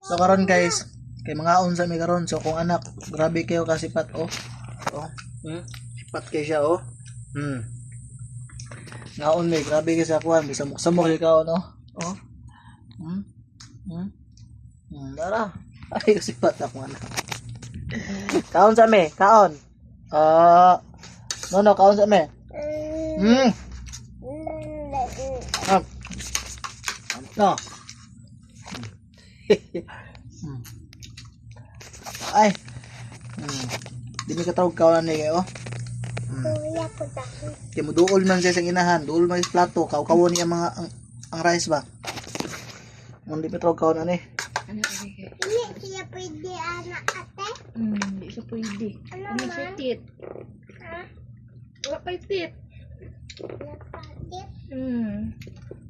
So karon guys, kay mga unsa mi karon. So kung anak, grabe kayo kasipat oh. Oh. Sipat kay siya oh. Ngaon may grabe kay sa kuan, bisa muksamok ikaw no. Oh. Dara. Ay kasipat ako anak. Kaon sa me, kaon. No, kaon sa me. No. Ay. Di mi katawag kaon ni kayo. Kuya po dako. Kaya mo duol man siya sa inahan, duol man sa plato, kaw-kawon niya mga ang rice ba. Hindi pa tawag kaon ani. Hindi siya pwede anak ate. Hindi siya pwede. Ano siya tit? Ha? Wala pa tit. Napatid.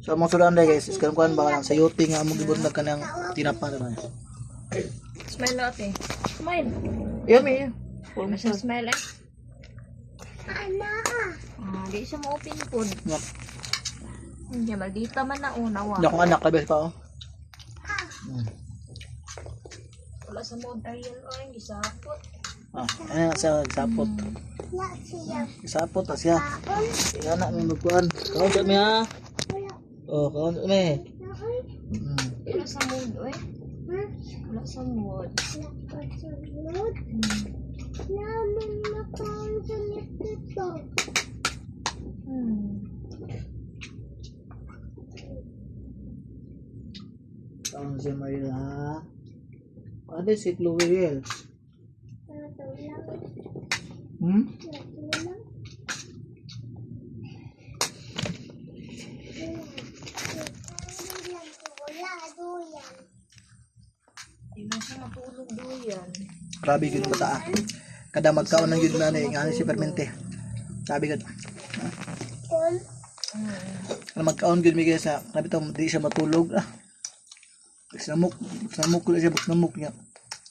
So among sudan guys, iskan kuan ba lang sa yote nga among gibud kanang tinapa na. Smile natin. Smile. Yummy. Ano siya smile eh? Ana. Di siya ma-open food. Yak. Hindi, maldita man na unawa. Akong anak kabes pa oh. Wala sa mood Ariel o, hindi sapot. Ano sa sapot. Na siya. Sapot ta siya. Kaon. Kaya na may magkuan. Kaon sa mi ha. Wala. Oh, kaon sa mi. Naoy. Wala sa mood, oy. Wala sa mood. Nakasunod. Naman makaon sa nito. Kaon sa Maria ha. Ano si Chloe? Natulang. Wala duyan. Hindi na siya matulog doon. Grabe gyud bata. Kada magkaon ng gyud na ni nga si Permente. Sabi gud. Kun. Kada magkaon gyud mi sa grabe to di siya matulog. Sinamok ko siya sinamok niya.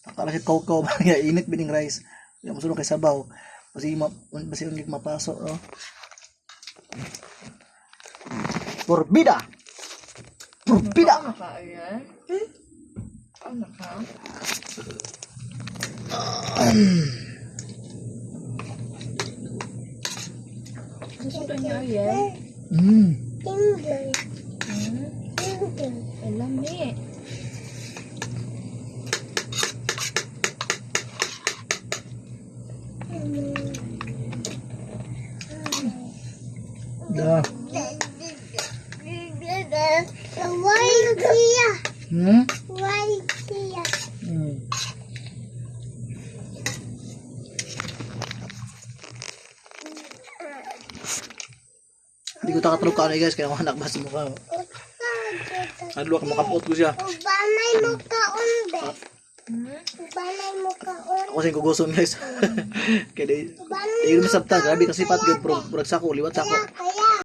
Akala siya kaw ba niya init bining rice. Yung musulong kay sabaw. Kasi hindi mapasok oh. Porbida. Ano ka, Ariel? Ano ka? Gusto niya, Ariel? Tinggal. Tinggal. Alam eh. Da. Why siya? Hmm? Why siya? Hindi ko takatulog ka guys kaya anak ba sa mukha. Adlo ka makapot ko siya. Ubanay mo kaon be. Ubanay mo kaon. Ako sa guguson guys. Kaya di Ubanay yun masabta grabe kasi pat gyud pro sako liwat sako. kaya